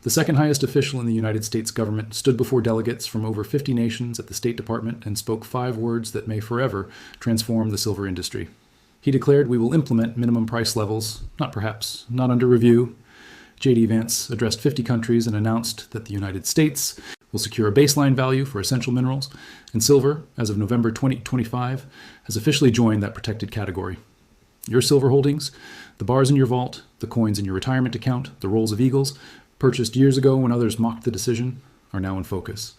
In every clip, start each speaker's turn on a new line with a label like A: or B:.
A: The second highest official in the United States government stood before delegates from over 50 nations at the State Department and spoke 5 words that may forever transform the silver industry. He declared, "We will implement minimum price levels, not perhaps, not under review." J.D. Vance addressed 50 countries and announced that the United States will secure a baseline value for essential minerals, and silver, as of November 2025, has officially joined that protected category. Your silver holdings, the bars in your vault, the coins in your retirement account, the rolls of eagles, purchased years ago when others mocked the decision, are now in focus.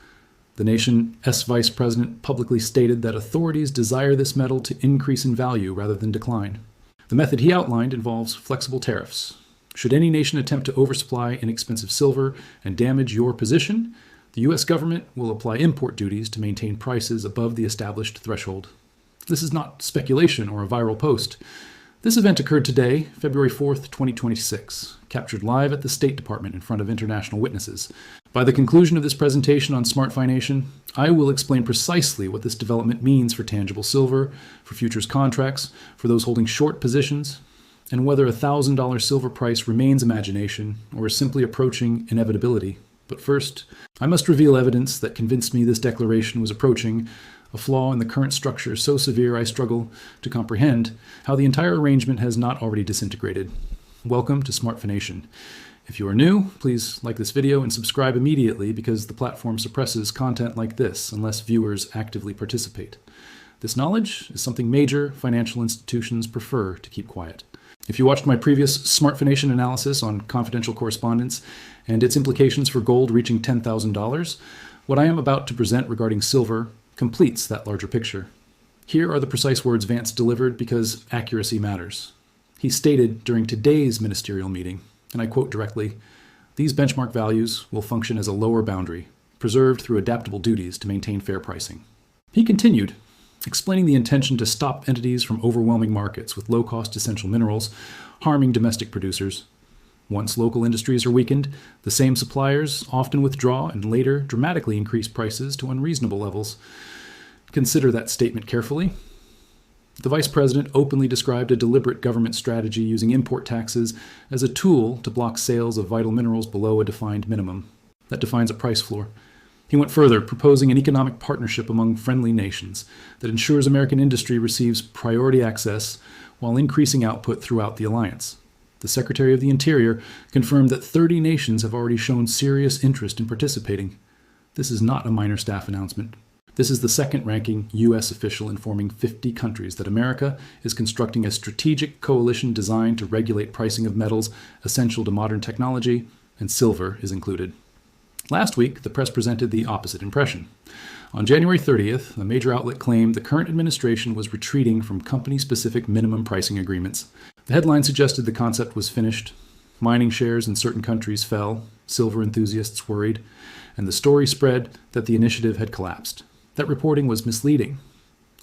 A: The nation's vice president publicly stated that authorities desire this metal to increase in value rather than decline. The method he outlined involves flexible tariffs. Should any nation attempt to oversupply inexpensive silver and damage your position, the U.S. government will apply import duties to maintain prices above the established threshold. This is not speculation or a viral post. This event occurred today, February 4th, 2026, captured live at the State Department in front of international witnesses. By the conclusion of this presentation on Smart Fination, I will explain precisely what this development means for tangible silver, for futures contracts, for those holding short positions, and whether a $1,000 silver price remains imagination or is simply approaching inevitability. But first, I must reveal evidence that convinced me this declaration was approaching a flaw in the current structure so severe I struggle to comprehend how the entire arrangement has not already disintegrated. Welcome to Smart Fination. If you are new, please like this video and subscribe immediately because the platform suppresses content like this unless viewers actively participate. This knowledge is something major financial institutions prefer to keep quiet. If you watched my previous Smart Fination analysis on confidential correspondence and its implications for gold reaching $10,000, what I am about to present regarding silver completes that larger picture. Here are the precise words Vance delivered because accuracy matters. He stated during today's ministerial meeting, and I quote directly, "These benchmark values will function as a lower boundary, preserved through adaptable duties to maintain fair pricing." He continued, explaining the intention to stop entities from overwhelming markets with low-cost essential minerals, harming domestic producers. Once local industries are weakened, the same suppliers often withdraw and later dramatically increase prices to unreasonable levels. Consider that statement carefully. The vice president openly described a deliberate government strategy using import taxes as a tool to block sales of vital minerals below a defined minimum. That defines a price floor. He went further, proposing an economic partnership among friendly nations that ensures American industry receives priority access while increasing output throughout the alliance. The Secretary of the Interior confirmed that 30 nations have already shown serious interest in participating. This is not a minor staff announcement. This is the second-ranking U.S. official informing 50 countries that America is constructing a strategic coalition designed to regulate pricing of metals essential to modern technology, and silver is included. Last week, the press presented the opposite impression. On January 30th, a major outlet claimed the current administration was retreating from company-specific minimum pricing agreements. The headline suggested the concept was finished. Mining shares in certain countries fell, silver enthusiasts worried, and the story spread that the initiative had collapsed. That reporting was misleading.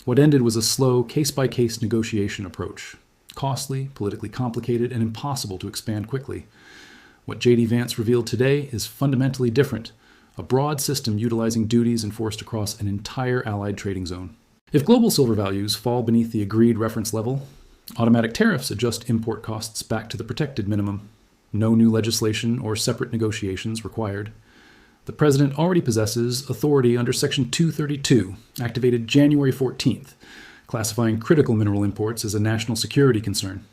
A: What ended was a slow, case-by-case negotiation approach. Costly, politically complicated, and impossible to expand quickly. What J.D. Vance revealed today is fundamentally different. A broad system utilizing duties enforced across an entire allied trading zone. If global silver values fall beneath the agreed reference level, automatic tariffs adjust import costs back to the protected minimum. No new legislation or separate negotiations required. The president already possesses authority under Section 232, activated January 14th, classifying critical mineral imports as a national security concern.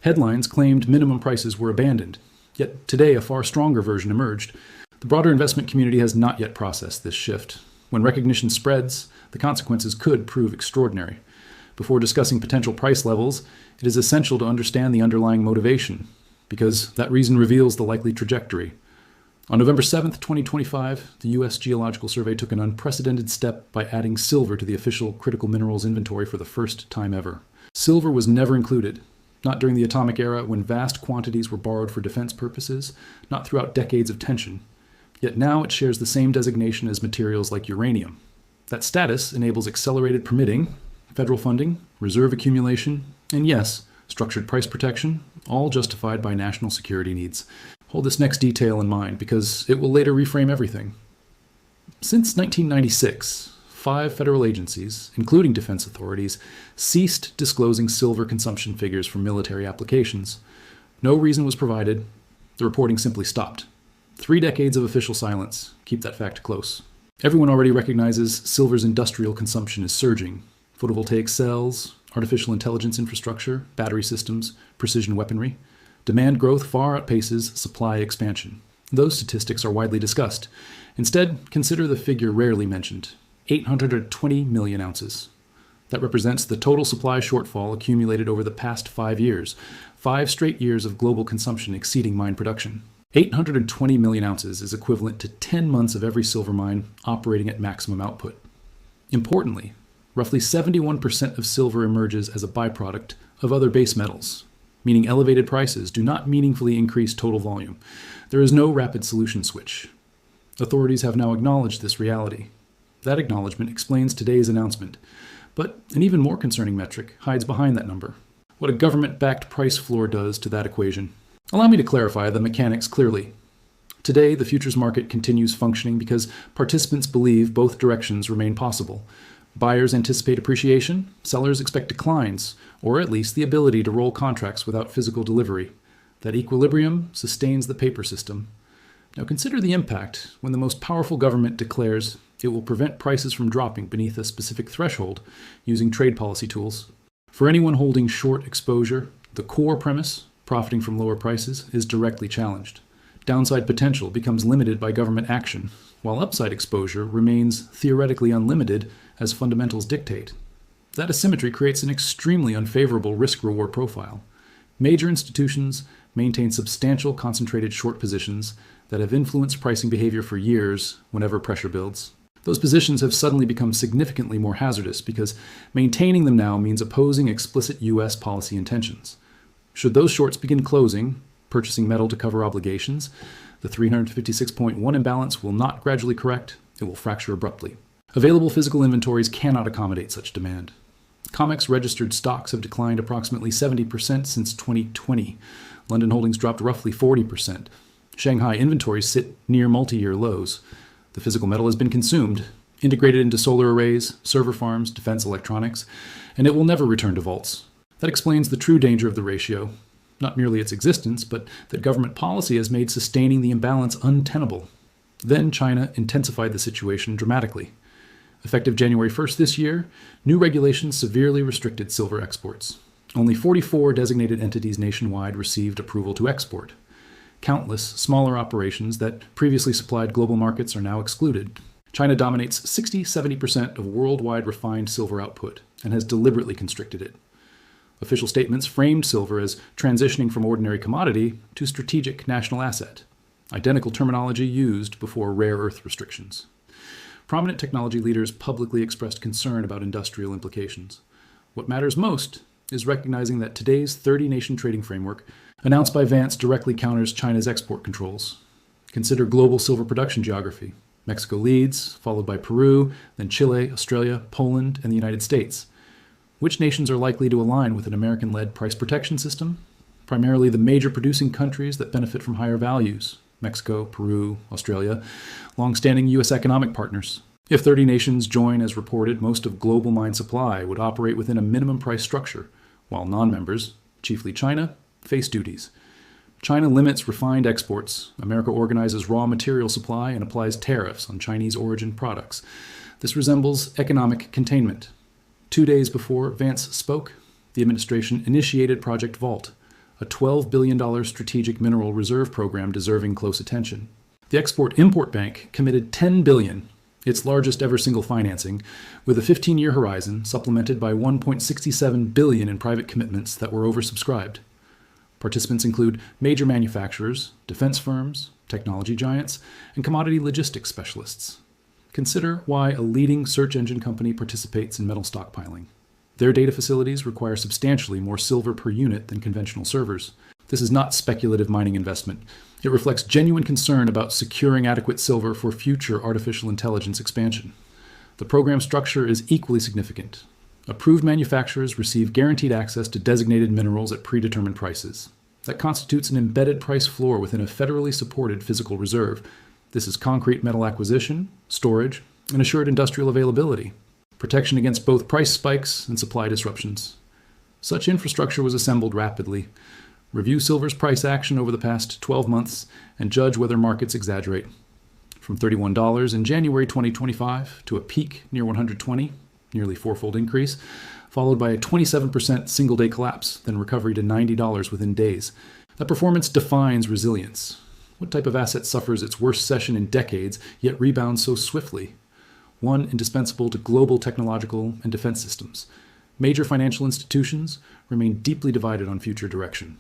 A: Headlines claimed minimum prices were abandoned, yet today a far stronger version emerged. The broader investment community has not yet processed this shift. When recognition spreads, the consequences could prove extraordinary. Before discussing potential price levels, it is essential to understand the underlying motivation, because that reason reveals the likely trajectory. On November 7th, 2025, the U.S. Geological Survey took an unprecedented step by adding silver to the official critical minerals inventory for the first time ever. Silver was never included. Not during the atomic era when vast quantities were borrowed for defense purposes, not throughout decades of tension. Yet now it shares the same designation as materials like uranium. That status enables accelerated permitting, federal funding, reserve accumulation, and yes, structured price protection, all justified by national security needs. Hold this next detail in mind because it will later reframe everything. Since 1996, 5 federal agencies, including defense authorities, ceased disclosing silver consumption figures for military applications. No reason was provided. The reporting simply stopped. 3 decades of official silence keep that fact close. Everyone already recognizes silver's industrial consumption is surging. Photovoltaic cells, artificial intelligence infrastructure, battery systems, precision weaponry. Demand growth far outpaces supply expansion. Those statistics are widely discussed. Instead, consider the figure rarely mentioned: 820 million ounces. That represents the total supply shortfall accumulated over the past 5 years, 5 straight years of global consumption exceeding mine production. 820 million ounces is equivalent to 10 months of every silver mine operating at maximum output. Importantly, roughly 71% of silver emerges as a byproduct of other base metals, meaning elevated prices do not meaningfully increase total volume. There is no rapid solution switch. Authorities have now acknowledged this reality. That acknowledgement explains today's announcement. But an even more concerning metric hides behind that number: what a government-backed price floor does to that equation. Allow me to clarify the mechanics clearly. Today, the futures market continues functioning because participants believe both directions remain possible. Buyers anticipate appreciation, sellers expect declines, or at least the ability to roll contracts without physical delivery. That equilibrium sustains the paper system. Now consider the impact when the most powerful government declares it will prevent prices from dropping beneath a specific threshold using trade policy tools. For anyone holding short exposure, the core premise, profiting from lower prices, is directly challenged. Downside potential becomes limited by government action, while upside exposure remains theoretically unlimited as fundamentals dictate. That asymmetry creates an extremely unfavorable risk-reward profile. Major institutions maintain substantial concentrated short positions that have influenced pricing behavior for years whenever pressure builds. Those positions have suddenly become significantly more hazardous because maintaining them now means opposing explicit U.S. policy intentions. Should those shorts begin closing, purchasing metal to cover obligations, the 356.1 imbalance will not gradually correct, it will fracture abruptly. Available physical inventories cannot accommodate such demand. COMEX registered stocks have declined approximately 70% since 2020. London holdings dropped roughly 40%. Shanghai inventories sit near multi-year lows. The physical metal has been consumed, integrated into solar arrays, server farms, defense electronics, and it will never return to vaults. That explains the true danger of the ratio. Not merely its existence, but that government policy has made sustaining the imbalance untenable. Then China intensified the situation dramatically. Effective January 1st this year, new regulations severely restricted silver exports. Only 44 designated entities nationwide received approval to export. Countless smaller operations that previously supplied global markets are now excluded. China dominates 60-70% of worldwide refined silver output and has deliberately constricted it. Official statements framed silver as transitioning from ordinary commodity to strategic national asset, identical terminology used before rare earth restrictions. Prominent technology leaders publicly expressed concern about industrial implications. What matters most is recognizing that today's 30-nation trading framework announced by Vance directly counters China's export controls. Consider global silver production geography. Mexico leads, followed by Peru, then Chile, Australia, Poland, and the United States. Which nations are likely to align with an American-led price protection system? Primarily the major producing countries that benefit from higher values: Mexico, Peru, Australia, long-standing U.S. economic partners. If 30 nations join as reported, most of global mine supply would operate within a minimum price structure, while non-members, chiefly China, face duties. China limits refined exports. America organizes raw material supply and applies tariffs on Chinese origin products. This resembles economic containment. 2 days before Vance spoke, the administration initiated Project Vault, a $12 billion strategic mineral reserve program deserving close attention. The Export-Import Bank committed $10 billion, its largest ever single financing, with a 15-year horizon supplemented by $1.67 billion in private commitments that were oversubscribed. Participants include major manufacturers, defense firms, technology giants, and commodity logistics specialists. Consider why a leading search engine company participates in metal stockpiling. Their data facilities require substantially more silver per unit than conventional servers. This is not speculative mining investment. It reflects genuine concern about securing adequate silver for future artificial intelligence expansion. The program structure is equally significant. Approved manufacturers receive guaranteed access to designated minerals at predetermined prices. That constitutes an embedded price floor within a federally supported physical reserve. This is concrete metal acquisition, storage, and assured industrial availability. Protection against both price spikes and supply disruptions. Such infrastructure was assembled rapidly. Review silver's price action over the past 12 months and judge whether markets exaggerate. From $31 in January 2025 to a peak near $120, nearly fourfold increase, followed by a 27% single-day collapse, then recovery to $90 within days. That performance defines resilience. What type of asset suffers its worst session in decades, yet rebounds so swiftly? One indispensable to global technological and defense systems. Major financial institutions remain deeply divided on future direction.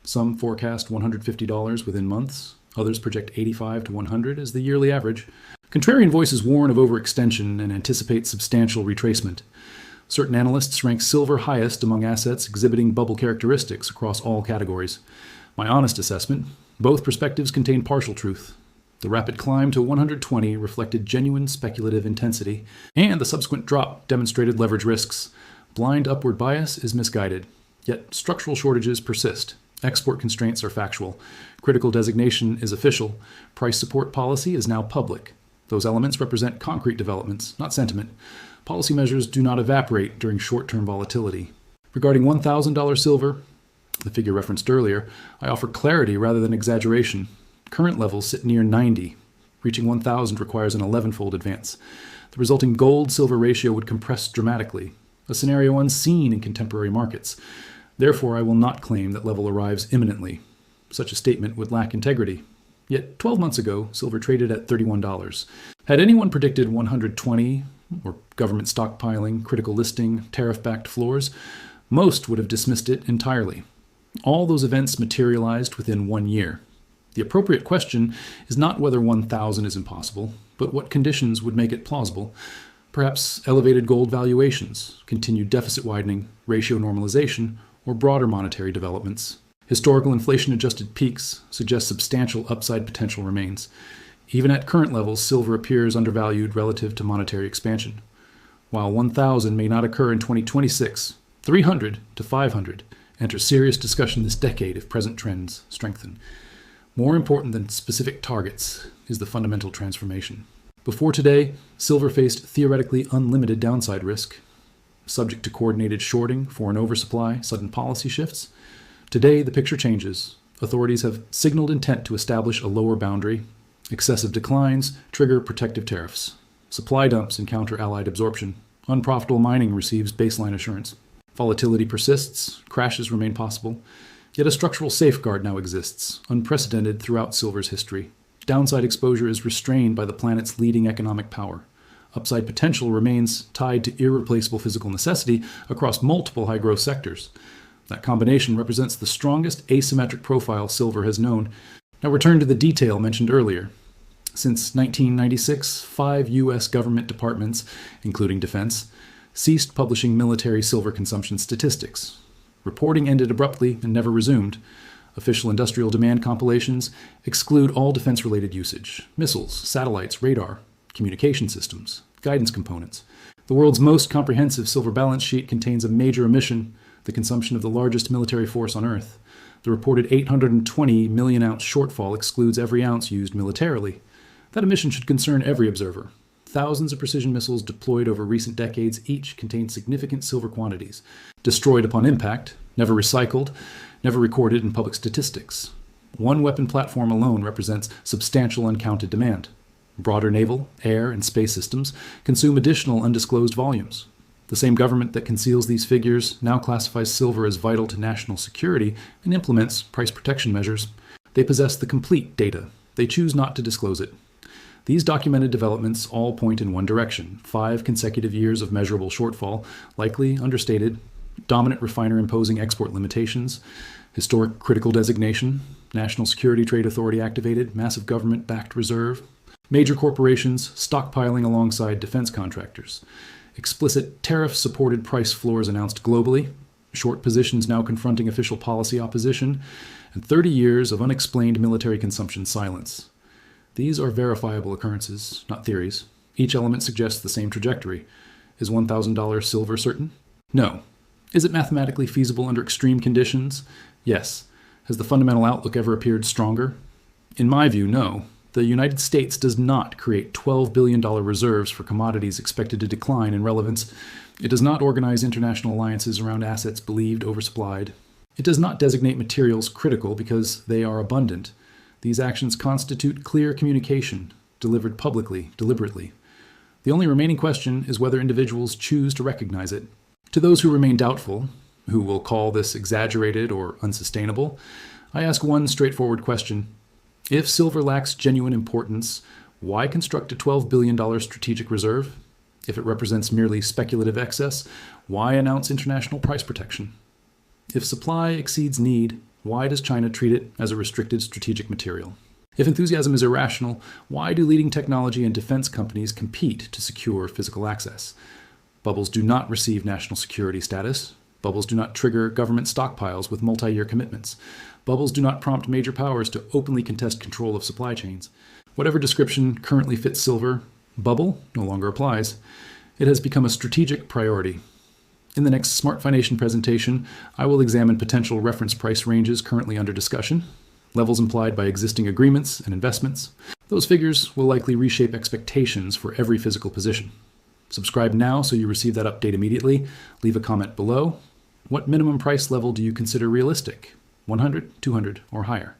A: Some forecast $150 within months. Others project $85 to $100 as the yearly average. Contrarian voices warn of overextension and anticipate substantial retracement. Certain analysts rank silver highest among assets exhibiting bubble characteristics across all categories. My honest assessment, both perspectives contain partial truth. The rapid climb to 120 reflected genuine speculative intensity, and the subsequent drop demonstrated leverage risks. Blind upward bias is misguided, yet structural shortages persist. Export constraints are factual. Critical designation is official. Price support policy is now public. Those elements represent concrete developments, not sentiment. Policy measures do not evaporate during short-term volatility. Regarding $1,000 silver, the figure referenced earlier, I offer clarity rather than exaggeration. Current levels sit near 90. Reaching 1,000 requires an 11-fold advance. The resulting gold-silver ratio would compress dramatically, a scenario unseen in contemporary markets. Therefore, I will not claim that level arrives imminently. Such a statement would lack integrity. Yet 12 months ago, silver traded at $31. Had anyone predicted 120, or government stockpiling, critical listing, tariff-backed floors, most would have dismissed it entirely. All those events materialized within 1 year. The appropriate question is not whether 1,000 is impossible, but what conditions would make it plausible. Perhaps elevated gold valuations, continued deficit widening, ratio normalization, or broader monetary developments. Historical inflation-adjusted peaks suggest substantial upside potential remains. Even at current levels, silver appears undervalued relative to monetary expansion. While 1,000 may not occur in 2026, 300 to 500 enter serious discussion this decade if present trends strengthen. More important than specific targets is the fundamental transformation. Before today, silver faced theoretically unlimited downside risk, subject to coordinated shorting, foreign oversupply, sudden policy shifts. Today, the picture changes. Authorities have signaled intent to establish a lower boundary. Excessive declines trigger protective tariffs. Supply dumps encounter allied absorption. Unprofitable mining receives baseline assurance. Volatility persists. Crashes remain possible. Yet a structural safeguard now exists, unprecedented throughout silver's history. Downside exposure is restrained by the planet's leading economic power. Upside potential remains tied to irreplaceable physical necessity across multiple high-growth sectors. That combination represents the strongest asymmetric profile silver has known. Now return to the detail mentioned earlier. Since 1996, 5 U.S. government departments, including defense, ceased publishing military silver consumption statistics. Reporting ended abruptly and never resumed. Official industrial demand compilations exclude all defense-related usage: missiles, satellites, radar, communication systems, guidance components. The world's most comprehensive silver balance sheet contains a major omission: the consumption of the largest military force on Earth. The reported 820 million-ounce shortfall excludes every ounce used militarily. That omission should concern every observer. Thousands of precision missiles deployed over recent decades each contain significant silver quantities, destroyed upon impact, never recycled, never recorded in public statistics. One weapon platform alone represents substantial uncounted demand. Broader naval, air, and space systems consume additional undisclosed volumes. The same government that conceals these figures now classifies silver as vital to national security and implements price protection measures. They possess the complete data. They choose not to disclose it. These documented developments all point in one direction: 5 consecutive years of measurable shortfall, likely understated, dominant refiner imposing export limitations, historic critical designation, National Security Trade Authority activated, massive government-backed reserve, major corporations stockpiling alongside defense contractors, explicit tariff-supported price floors announced globally, short positions now confronting official policy opposition, and 30 years of unexplained military consumption silence. These are verifiable occurrences, not theories. Each element suggests the same trajectory. Is $1,000 silver certain? No. Is it mathematically feasible under extreme conditions? Yes. Has the fundamental outlook ever appeared stronger? In my view, no. The United States does not create $12 billion reserves for commodities expected to decline in relevance. It does not organize international alliances around assets believed oversupplied. It does not designate materials critical because they are abundant. These actions constitute clear communication, delivered publicly, deliberately. The only remaining question is whether individuals choose to recognize it. To those who remain doubtful, who will call this exaggerated or unsustainable, I ask one straightforward question. If silver lacks genuine importance, why construct a $12 billion strategic reserve? If it represents merely speculative excess, why announce international price protection? If supply exceeds need, why does China treat it as a restricted strategic material? If enthusiasm is irrational, why do leading technology and defense companies compete to secure physical access? Bubbles do not receive national security status. Bubbles do not trigger government stockpiles with multi-year commitments. Bubbles do not prompt major powers to openly contest control of supply chains. Whatever description currently fits silver, bubble no longer applies. It has become a strategic priority. In the next Smart Financial presentation, I will examine potential reference price ranges currently under discussion, levels implied by existing agreements and investments. Those figures will likely reshape expectations for every physical position. Subscribe now so you receive that update immediately. Leave a comment below. What minimum price level do you consider realistic? 100, 200, or higher?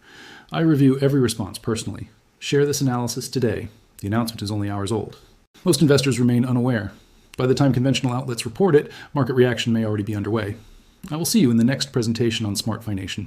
A: I review every response personally. Share this analysis today. The announcement is only hours old. Most investors remain unaware. By the time conventional outlets report it, market reaction may already be underway. I will see you in the next presentation on Smart Financial.